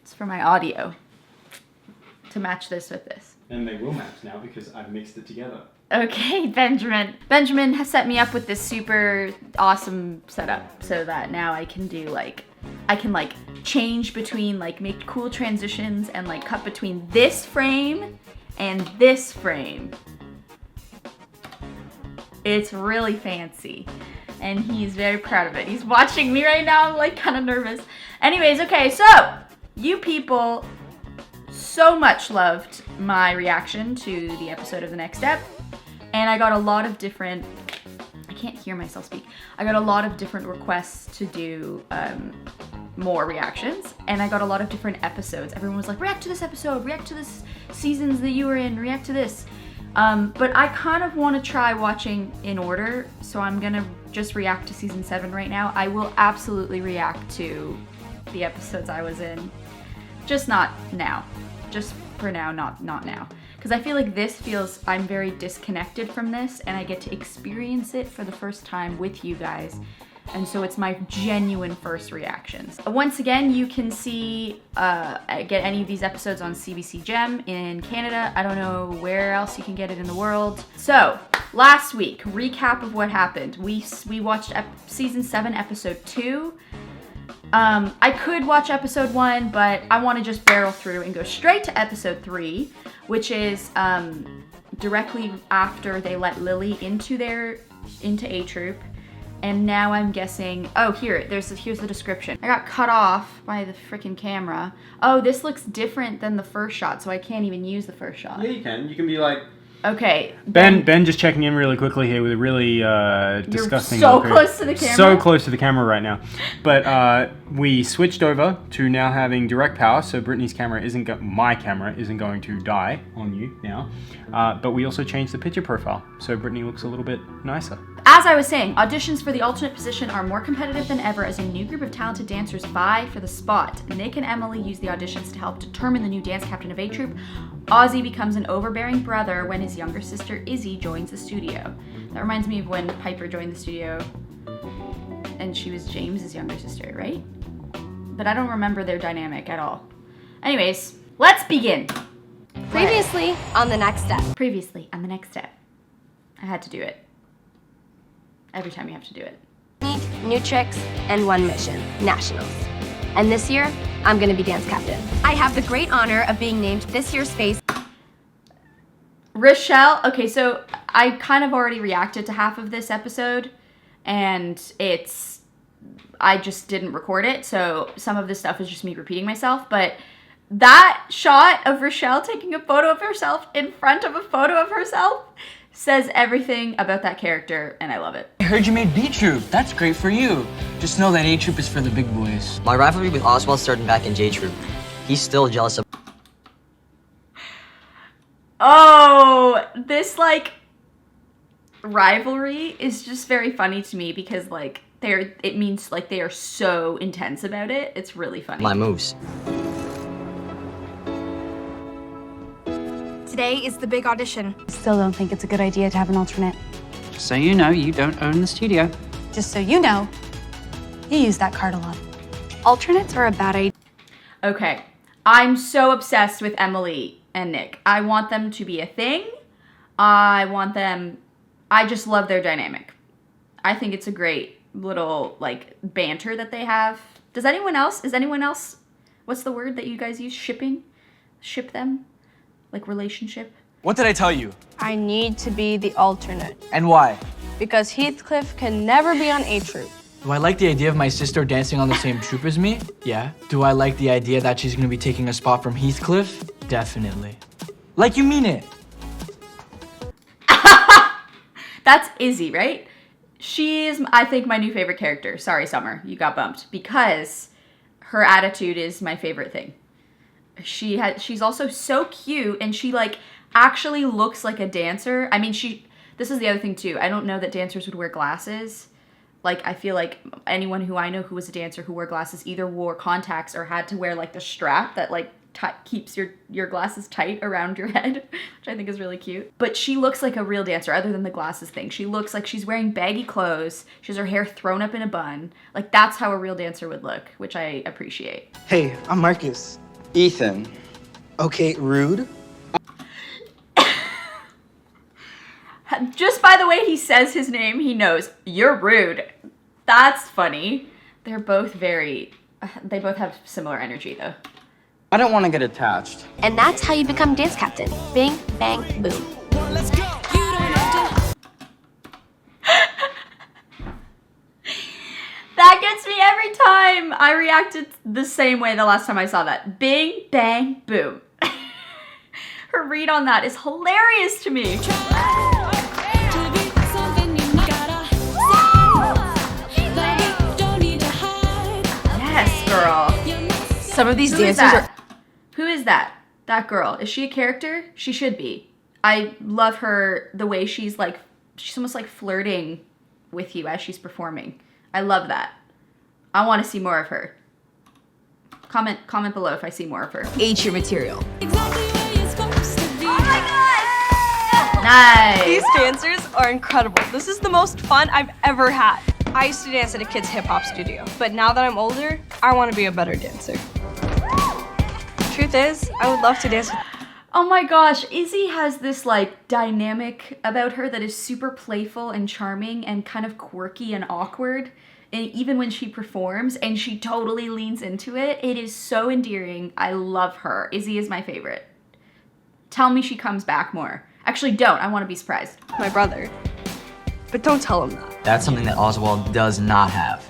It's for my audio. To match this with this. And they will match now because I've mixed it together. Okay, Benjamin. Benjamin has set me up with this super awesome setup so that now I can do like, change between like make cool transitions and like cut between this frame and this frame. It's really fancy and he's very proud of it. He's watching me right now. I'm like kind of nervous. Anyways, okay, so you people so much loved my reaction to the episode of The Next Step. And I got a lot of different, I can't hear myself speak. I got a lot of different requests to do more reactions. And I got a lot of different episodes. Everyone was like, react to this episode, react to this seasons that you were in, react to this. But I kind of want to try watching in order. So I'm going to just react to season 7 right now. I will absolutely react to the episodes I was in. Just not now. Just for now, not now. Because I feel like I'm very disconnected from this and I get to experience it for the first time with you guys. And so it's my genuine first reactions. Once again, you can get any of these episodes on CBC Gem in Canada. I don't know where else you can get it in the world. So last week, recap of what happened. We watched season 7, episode 2. I could watch episode 1, but I want to just barrel through and go straight to episode 3, which is directly after they let Lily into A Troop. And now I'm guessing, oh, here's the description. I got cut off by the freaking camera. Oh, this looks different than the first shot, so I can't even use the first shot. Yeah, you can. You can be like... Okay. Ben just checking in really quickly here with a really disgusting... You're so close to the camera. So close to the camera right now. But we switched over to now having direct power, so Brittany's camera my camera isn't going to die on you now. But we also changed the picture profile, so Brittany looks a little bit nicer. As I was saying, auditions for the alternate position are more competitive than ever as a new group of talented dancers vie for the spot. Nick and Emily use the auditions to help determine the new dance captain of A Troop. Ozzy becomes an overbearing brother when his younger sister Izzy joins the studio. That reminds me of when Piper joined the studio and she was James's younger sister, right? But I don't remember their dynamic at all. Anyways, let's begin. Previously on The Next Step. Previously on The Next Step. I had to do it. Every time you have to do it. Meet new tricks and one mission, nationals. And this year, I'm gonna be dance captain. I have the great honor of being named this year's face. Rochelle, okay, so I kind of already reacted to half of this episode and I just didn't record it, so some of this stuff is just me repeating myself, but that shot of Rochelle taking a photo of herself in front of a photo of herself says everything about that character, and I love it. I heard you made B Troop. That's great for you. Just know that A Troop is for the big boys. My rivalry with Oswald started back in J Troop. He's still jealous of... Oh, this, like, rivalry is just very funny to me because, like, it means, like, they are so intense about it. It's really funny. my moves. Today is the big audition. Still don't think it's a good idea to have an alternate. So you know you don't own the studio. Just so you know, you use that card a lot. Alternates are a bad idea. Okay, I'm so obsessed with Emily and Nick. I want them to be a thing. I just love their dynamic. I think it's a great little, like, banter that they have. Is anyone else, what's the word that you guys use? Shipping? Ship them? Like relationship? What did I tell you? I need to be the alternate And why? because Heathcliff can never be on A Troop. Do I like the idea of my sister dancing on the same troop as me? Yeah. Do I like the idea that she's gonna be taking a spot from Heathcliff? Definitely. Like you mean it. That's Izzy, right? She is, I think, my new favorite character. Sorry, Summer, you got bumped. Because her attitude is my favorite thing. She's also so cute, and she, like, actually looks like a dancer. I mean, this is the other thing, too. I don't know that dancers would wear glasses. Like, I feel like anyone who I know who was a dancer who wore glasses either wore contacts or had to wear, like, the strap that, like, keeps your glasses tight around your head, which I think is really cute. But she looks like a real dancer, other than the glasses thing. She looks like she's wearing baggy clothes. She has her hair thrown up in a bun. Like, that's how a real dancer would look, which I appreciate. Hey, I'm Marcus. Ethan. Okay, rude. Just by the way he says his name, he knows. You're rude. That's funny. They're both very... They both have similar energy, though. I don't want to get attached. And that's how you become dance captain. Bing, bang, boom. That gets me every time. I reacted the same way the last time I saw that. Bing, bang, boom. Her read on that is hilarious to me. Yes, girl. Some of these Who is dancers are... that? Who is that? That girl. Is she a character? She should be. I love her, the way she's almost like flirting with you as she's performing. I love that. I want to see more of her. Comment below if I see more of her. A-tier material. Oh my god! Nice! These dancers are incredible. This is the most fun I've ever had. I used to dance at a kid's hip hop studio, but now that I'm older, I want to be a better dancer. Truth is, I would love to dance with... Oh my gosh, Izzy has this like dynamic about her that is super playful and charming and kind of quirky and awkward. And even when she performs, and she totally leans into it, it is so endearing. I love her. Izzy is my favorite. Tell me she comes back more. Actually, don't. I want to be surprised. my brother. But don't tell him that. That's something that Oswald does not have.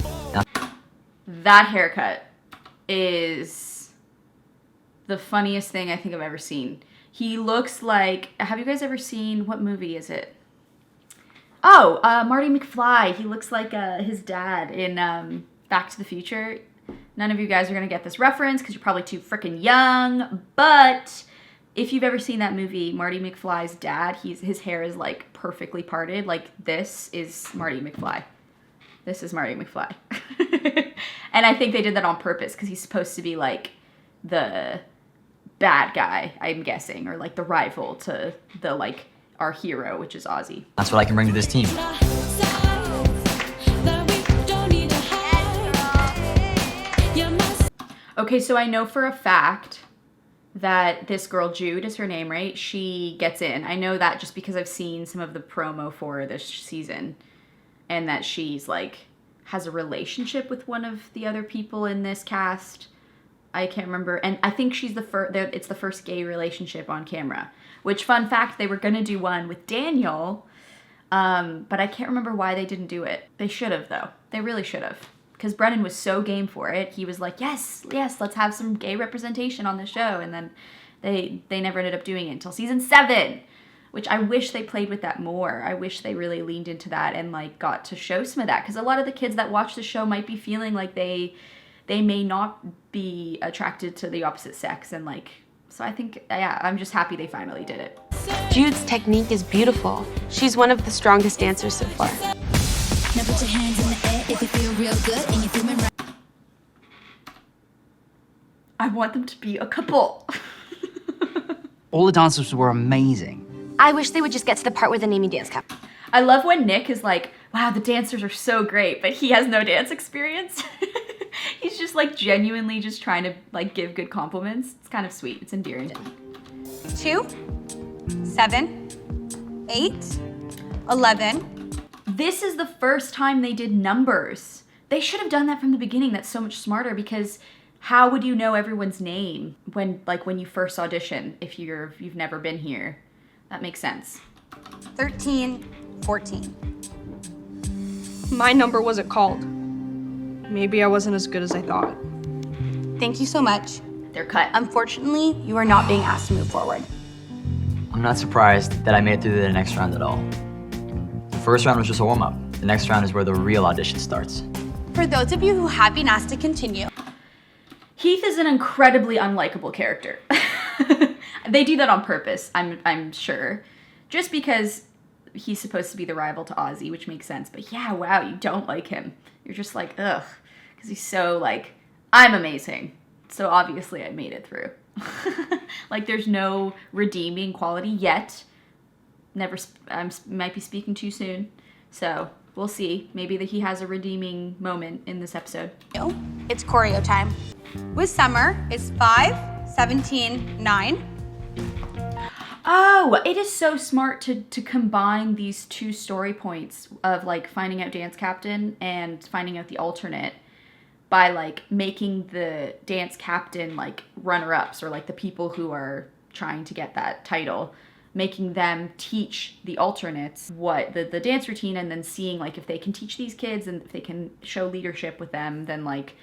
That haircut is the funniest thing I think I've ever seen. He looks like... Have you guys ever seen... What movie is it? Oh, Marty McFly. He looks like his dad in Back to the Future. None of you guys are going to get this reference because you're probably too freaking young. But if you've ever seen that movie, Marty McFly's dad, his hair is like perfectly parted. Like this is Marty McFly. This is Marty McFly. And I think they did that on purpose because he's supposed to be like the bad guy, I'm guessing, or like the rival to the like our hero, which is Ozzy. That's what I can bring to this team. Okay, so I know for a fact that this girl, Jude is her name, right? She gets in. I know that just because I've seen some of the promo for this season, and that she's like has a relationship with one of the other people in this cast. I can't remember, and I think she's it's the first gay relationship on camera. Which, fun fact, they were gonna do one with Daniel, but I can't remember why they didn't do it. They should have, though. They really should have, because Brennan was so game for it. He was like, yes, let's have some gay representation on the show, and then they never ended up doing it until season 7, which I wish they played with that more. I wish they really leaned into that and like got to show some of that, because a lot of the kids that watch the show might be feeling like they may not be attracted to the opposite sex, and like, so I think, yeah, I'm just happy they finally did it. Jude's technique is beautiful. She's one of the strongest dancers so far. Now put your hands in the air if you feel real good and you're feeling right. I want them to be a couple. All the dancers were amazing. I wish they would just get to the part where they name me dance cap. I love when Nick is like, wow, the dancers are so great, but he has no dance experience. He's just like genuinely just trying to like give good compliments. It's kind of sweet. It's endearing. 2, 7, 8, 11. This is the first time they did numbers. They should have done that from the beginning. That's so much smarter, because how would you know everyone's name when you first audition if you've never been here? That makes sense. 13, 14. My number wasn't called. Maybe I wasn't as good as I thought. Thank you so much. They're cut. Unfortunately, you are not being asked to move forward. I'm not surprised that I made it through the next round at all. The first round was just a warm-up. The next round is where the real audition starts. For those of you who have been asked to continue, Heath is an incredibly unlikable character. They do that on purpose, I'm sure. Just because he's supposed to be the rival to Ozzy, which makes sense. But yeah, wow, you don't like him. You're just like, ugh. Because he's so like, I'm amazing. So obviously I made it through. Like there's no redeeming quality yet. I might be speaking too soon. So we'll see. Maybe that he has a redeeming moment in this episode. it's choreo time. With Summer, it's 5, 17, 9. Oh, it is so smart to combine these two story points of like finding out dance captain and finding out the alternate by like making the dance captain like runner-ups or like the people who are trying to get that title, making them teach the alternates what the dance routine, and then seeing like if they can teach these kids and if they can show leadership with them, then like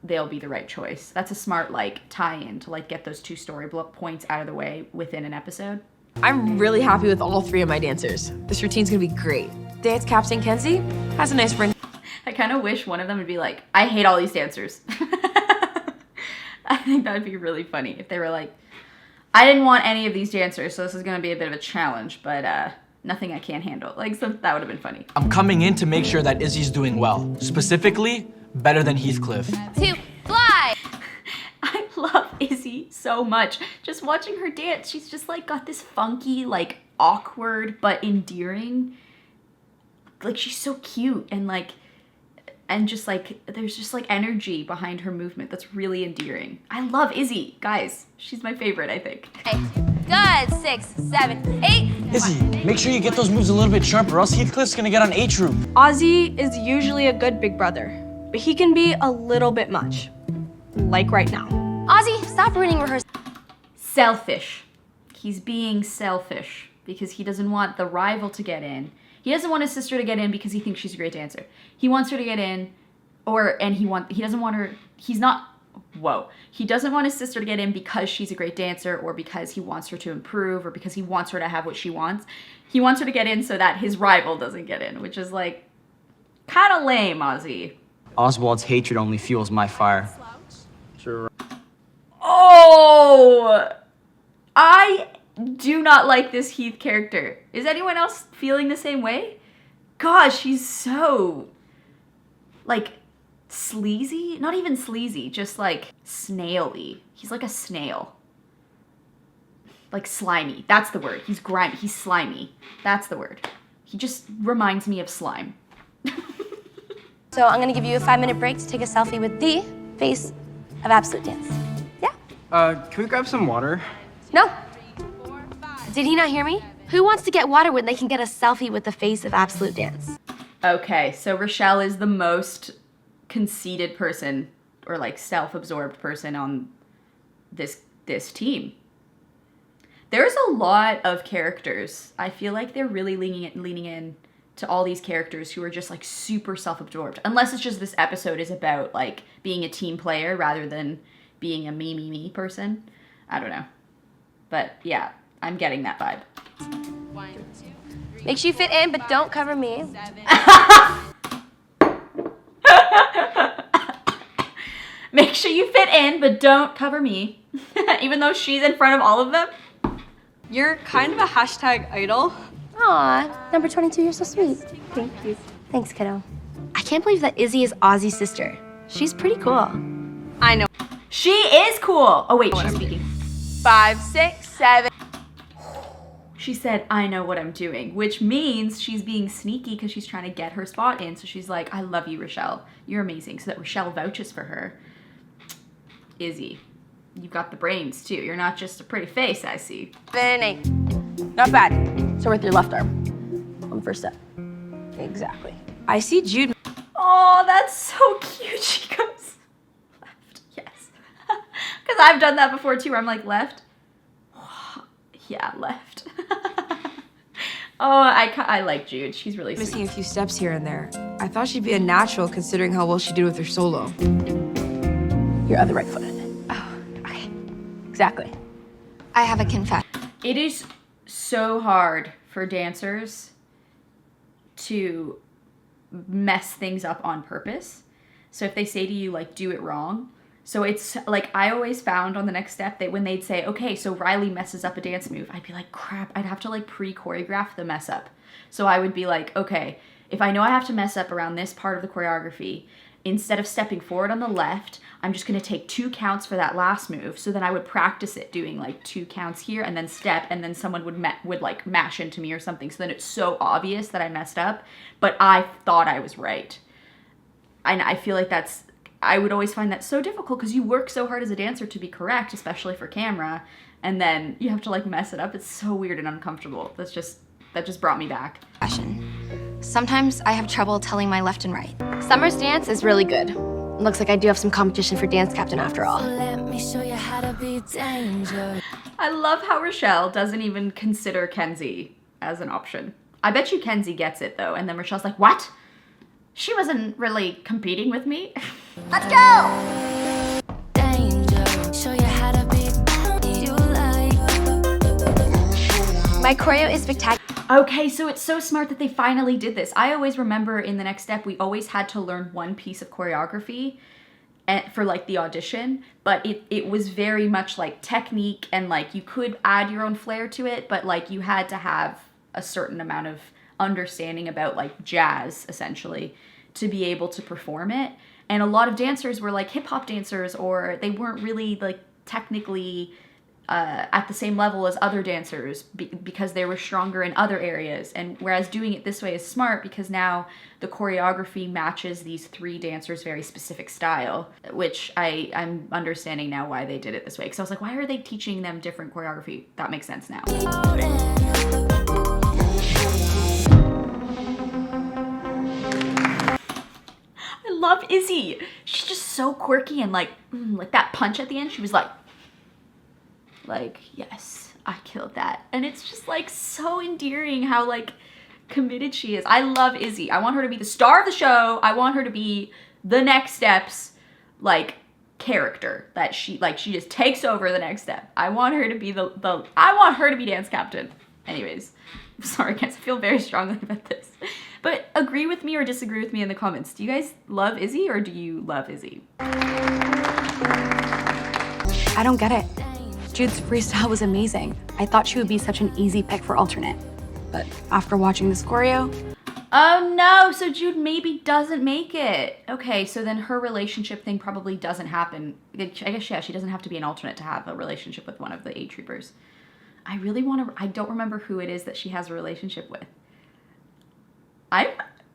they'll be the right choice. That's a smart like tie-in to like get those two story points out of the way within an episode. I'm really happy with all 3 of my dancers. This routine's gonna be great. Dance captain Kenzie has a nice ring. I kind of wish one of them would be like, I hate all these dancers. I think that would be really funny if they were like, I didn't want any of these dancers, so this is going to be a bit of a challenge, but nothing I can't handle. Like, so that would have been funny. I'm coming in to make sure that Izzy's doing well. Specifically, better than Heathcliff. 2, fly! I love Izzy so much. Just watching her dance, she's just like got this funky, like awkward but endearing. Like she's so cute and like, and just like there's just like energy behind her movement that's really endearing. I love Izzy, guys. She's my favorite, I think. Good, 6, 7, 8. Izzy, make sure you get those moves a little bit sharper, or else Heathcliff's gonna get on A troop. Ozzy is usually a good big brother, but he can be a little bit much. Like right now. Ozzy, stop ruining rehearsal. Selfish. He's being selfish because he doesn't want the rival to get in. He doesn't want his sister to get in because he thinks she's a great dancer. He wants her to get in, he doesn't want her, he doesn't want his sister to get in because she's a great dancer or because he wants her to improve or because he wants her to have what she wants. He wants her to get in so that his rival doesn't get in, which is like kind of lame, Ozzy. Oswald's hatred only fuels my fire. Sure. Oh, I do not like this Heath character. Is anyone else feeling the same way? Gosh, he's so, like, sleazy? Not even sleazy, just, like, snaily. He's like a snail. Like, slimy. That's the word. He's grimy. He's slimy. That's the word. He just reminds me of slime. So I'm gonna give you a 5-minute break to take a selfie with the face of Absolute Dance. Yeah? Can we grab some water? No. Did he not hear me? Who wants to get water when they can get a selfie with the face of Absolute Dance? Okay, so Rochelle is the most conceited person or like self-absorbed person on this team. There's a lot of characters. I feel like they're really leaning in to all these characters who are just like super self-absorbed. Unless it's just this episode is about like being a team player rather than being a me person. I don't know. But yeah, I'm getting that vibe. 1, 2, 3. Make sure you fit in, but don't cover me. Make sure you fit in, but don't cover me. Even though she's in front of all of them. You're kind of a hashtag idol. Aw, number 22, you're so sweet. Thank you. Thanks, kiddo. I can't believe that Izzy is Ozzy's sister. She's pretty cool. I know. She is cool. Oh wait, she's speaking. 5, 6, 7. She said, I know what I'm doing, which means she's being sneaky because she's trying to get her spot in. So she's like, I love you, Rochelle. You're amazing. So that Rochelle vouches for her. Izzy, you've got the brains too. You're not just a pretty face, I see. 7 and 8. Not bad. Start with your left arm on the first step. Exactly. I see Jude. Oh, that's so cute. She goes left. Yes. Because I've done that before too, where I'm like, left? Yeah, left. Oh, I like Jude. She's really sweet. Missing a few steps here and there. I thought she'd be a natural considering how well she did with her solo. Your other right foot. Oh, okay. Exactly. I have a confession. It is so hard for dancers to mess things up on purpose. So if they say to you, like, do it wrong. So it's like, I always found on the next step that when they'd say, okay, so Riley messes up a dance move, I'd be like, crap, I'd have to like pre-choreograph the mess up. So I would be like, okay, if I know I have to mess up around this part of the choreography, instead of stepping forward on the left, I'm just gonna take 2 counts for that last move. So then I would practice it doing like 2 counts here and then step, and then someone would like mash into me or something. So then it's so obvious that I messed up, but I thought I was right. And I feel like that's I would always find that so difficult because you work so hard as a dancer to be correct, especially for camera, and then you have to like mess it up. It's so weird and uncomfortable. That just brought me back. Sometimes I have trouble telling my left and right. Summer's dance is really good. Looks like I do have some competition for dance captain after all. Let me show you how to be dangerous. I love how Rochelle doesn't even consider Kenzie as an option. I bet you Kenzie gets it though, and then Rochelle's like, what? She wasn't really competing with me. Let's go! Danger. Show you how to be you like. My choreo is spectacular. Okay, so it's so smart that they finally did this. I always remember in the next step, we always had to learn one piece of choreography for like the audition, but it was very much like technique, and like you could add your own flair to it, but like you had to have a certain amount of understanding about like jazz essentially to be able to perform it. And a lot of dancers were like hip hop dancers, or they weren't really like technically at the same level as other dancers because they were stronger in other areas. And whereas doing it this way is smart because now the choreography matches these three dancers' very specific style, which I'm understanding now why they did it this way. Because I was like, why are they teaching them different choreography? That makes sense now. I love Izzy. She's just so quirky, and like that punch at the end, she was like, yes, I killed that. And it's just like so endearing how like committed she is. I love Izzy. I want her to be the star of the show. I want her to be the next step's like character that she just takes over the next step. I want her to be I want her to be dance captain. Anyways, I'm sorry guys, I feel very strongly about this. But agree with me or disagree with me in the comments. Do you guys love Izzy or do you love Izzy? I don't get it. Jude's freestyle was amazing. I thought she would be such an easy pick for alternate. But after watching this choreo... Oh no, so Jude maybe doesn't make it. Okay, so then her relationship thing probably doesn't happen. I guess, yeah, she doesn't have to be an alternate to have a relationship with one of the A troopers. I really want to... I don't remember who it is that she has a relationship with. I'm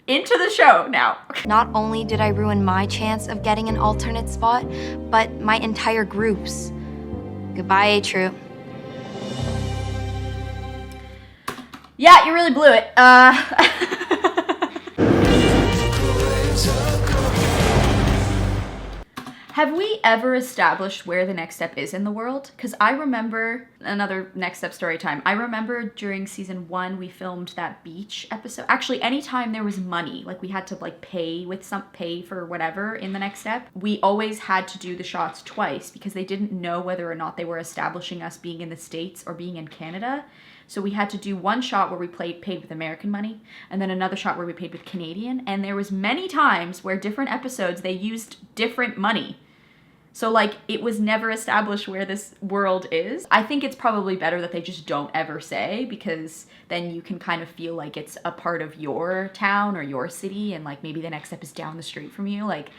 into the show now. Not only did I ruin my chance of getting an alternate spot, but my entire group's. Goodbye, A Troop. Yeah, you really blew it. Have we ever established where the next step is in the world? Because I remember, another next step story time, I remember during season 1 we filmed that beach episode. Actually, anytime there was money, like we had to like pay for whatever in the next step, we always had to do the shots twice because they didn't know whether or not they were establishing us being in the States or being in Canada. So we had to do one shot where we paid with American money, and then another shot where we paid with Canadian. And there was many times where different episodes, they used different money. So like it was never established where this world is. I think it's probably better that they just don't ever say, because then you can kind of feel like it's a part of your town or your city, and like maybe the next step is down the street from you. Like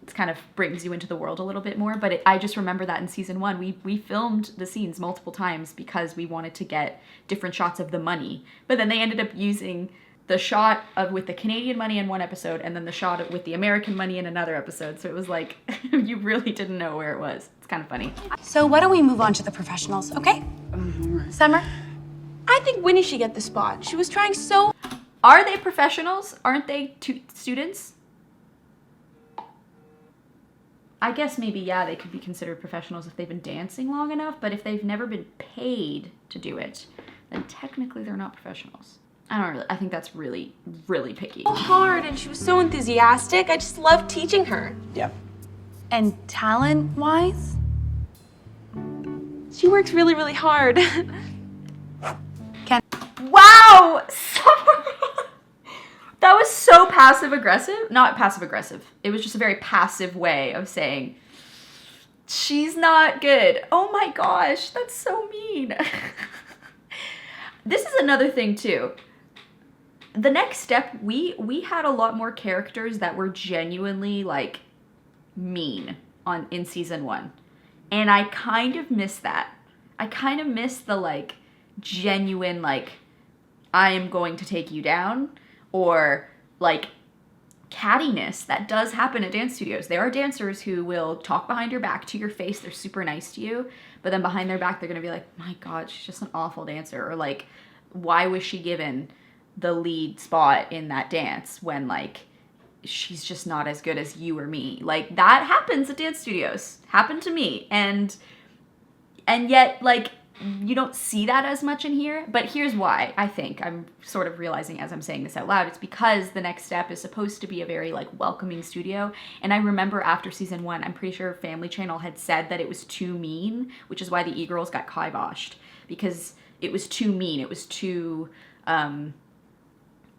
it kind of brings you into the world a little bit more. But I just remember that in season 1, we filmed the scenes multiple times because we wanted to get different shots of the money. But then they ended up using the shot with the Canadian money in one episode and then the shot with the American money in another episode. So it was like, you really didn't know where it was. It's kind of funny. So why don't we move on to the professionals, okay? Summer? I think Winnie should get the spot. She was trying so... Are they professionals? Aren't they students? I guess maybe, yeah, they could be considered professionals if they've been dancing long enough, but if they've never been paid to do it, then technically they're not professionals. I think that's really, really picky. So hard, and she was so enthusiastic. I just loved teaching her. Yeah. And talent-wise? She works really, really hard. Wow! That was so passive-aggressive. Not passive-aggressive. It was just a very passive way of saying, she's not good. Oh my gosh, that's so mean. This is another thing too. The next step, we had a lot more characters that were genuinely like mean in season 1. And I kind of miss that. I kind of miss the like genuine like, I am going to take you down, or like cattiness that does happen at dance studios. There are dancers who will talk behind your back to your face. They're super nice to you, but then behind their back, they're going to be like, my God, she's just an awful dancer. Or like, why was she given the lead spot in that dance when like she's just not as good as you or me? Like that happens at dance studios. Happened to me. And yet like you don't see that as much in here. But here's why. I think I'm sort of realizing as I'm saying this out loud, it's because the next step is supposed to be a very like welcoming studio. And I remember after season 1, I'm pretty sure Family Channel had said that it was too mean, which is why the e-girls got kiboshed, because it was too mean. It was too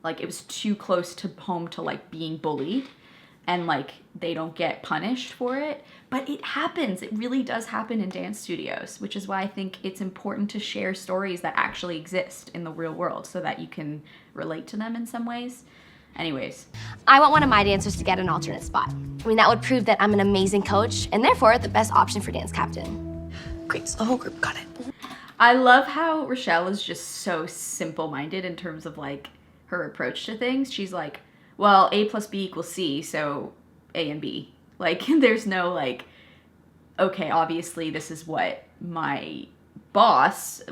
like it was too close to home to like being bullied, and like they don't get punished for it. But it happens. It really does happen in dance studios, which is why I think it's important to share stories that actually exist in the real world so that you can relate to them in some ways. Anyways. I want one of my dancers to get an alternate spot. I mean, that would prove that I'm an amazing coach and therefore the best option for dance captain. Great, so the whole group got it. I love how Rochelle is just so simple-minded in terms of like her approach to things. She's like, well, A plus B equals C, so A and B. Like, there's no like, okay, obviously this is what my boss,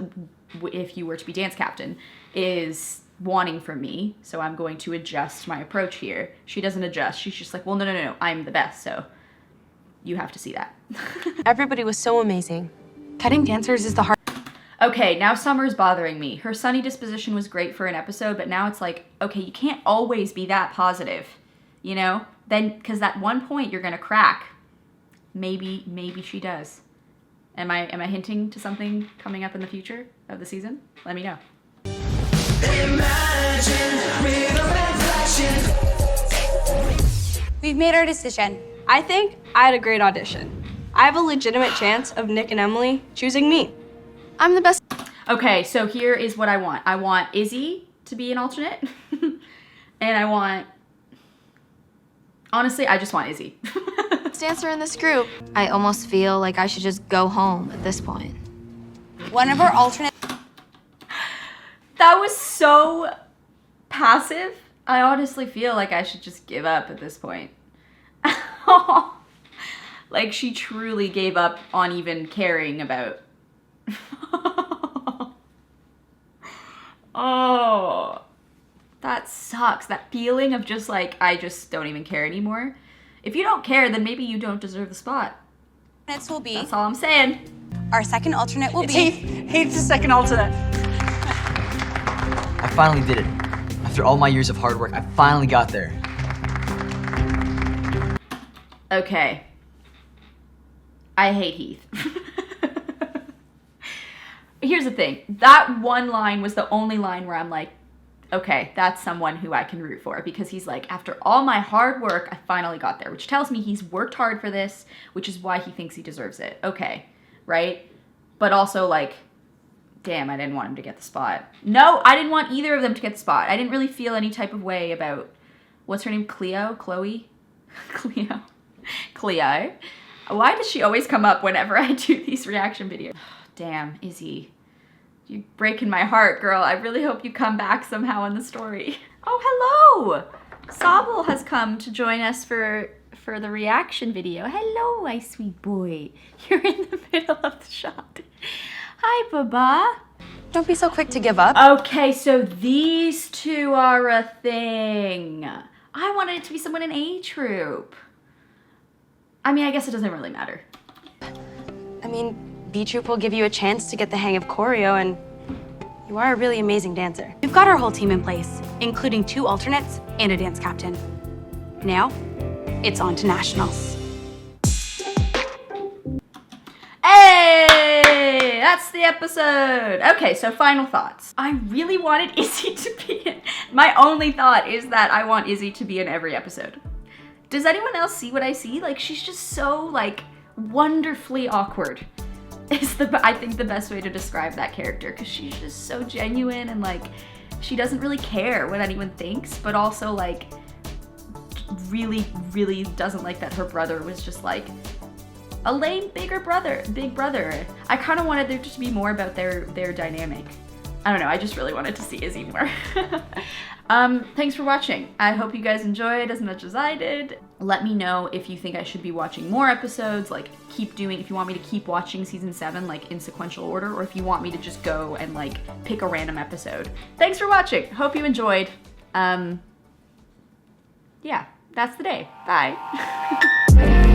if you were to be dance captain, is wanting from me, so I'm going to adjust my approach here. She doesn't adjust. She's just like, well, no, I'm the best, so you have to see that. Everybody was so amazing. Cutting dancers is the hard. Okay, now Summer's bothering me. Her sunny disposition was great for an episode, but now it's like, okay, you can't always be that positive, you know? Then, because at one point you're gonna crack. Maybe she does. Am I hinting to something coming up in the future of the season? Let me know. We've made our decision. I think I had a great audition. I have a legitimate chance of Nick and Emily choosing me. I'm the best. Okay, so here is what I want. I want Izzy to be an alternate. And I want... Honestly, I just want Izzy. Dancer in this group. I almost feel like I should just go home at this point. One of our alternates. That was so passive. I honestly feel like I should just give up at this point. Like she truly gave up on even caring about... Oh, that sucks. That feeling of just like, I just don't even care anymore. If you don't care, then maybe you don't deserve the spot. Will be. That's all I'm saying. Our second alternate will be. Heath's the second alternate. I finally did it. After all my years of hard work, I finally got there. Okay. I hate Heath. Here's the thing. That one line was the only line where I'm like, okay, that's someone who I can root for, because he's like, after all my hard work, I finally got there, which tells me he's worked hard for this, which is why he thinks he deserves it. Okay, right? But also like, damn, I didn't want him to get the spot. No, I didn't want either of them to get the spot. I didn't really feel any type of way about, what's her name? Chloe? Cleo. Why does she always come up whenever I do these reaction videos? Damn, Izzy. You're breaking my heart, girl. I really hope you come back somehow in the story. Oh, hello! Sobel has come to join us for the reaction video. Hello, my sweet boy. You're in the middle of the shot. Hi, Baba. Don't be so quick to give up. Okay, so these two are a thing. I wanted it to be someone in A Troop. I mean, I guess it doesn't really matter. I mean, B Troop will give you a chance to get the hang of choreo, and you are a really amazing dancer. We've got our whole team in place, including 2 alternates and a dance captain. Now, it's on to nationals. Hey, that's the episode. Okay, so final thoughts. I really wanted Izzy to be in. My only thought is that I want Izzy to be in every episode. Does anyone else see what I see? Like, she's just so, like, wonderfully awkward. Is I think the best way to describe that character, because she's just so genuine and like she doesn't really care what anyone thinks, but also like really doesn't like that her brother was just like a lame big brother. I kind of wanted there to be more about their dynamic. I don't know, I just really wanted to see Izzy more. Thanks for watching. I hope you guys enjoyed as much as I did. Let me know if you think I should be watching more episodes, like if you want me to keep watching season 7 like in sequential order, or if you want me to just go and like pick a random episode. Thanks for watching. Hope you enjoyed. Yeah, that's the day. Bye.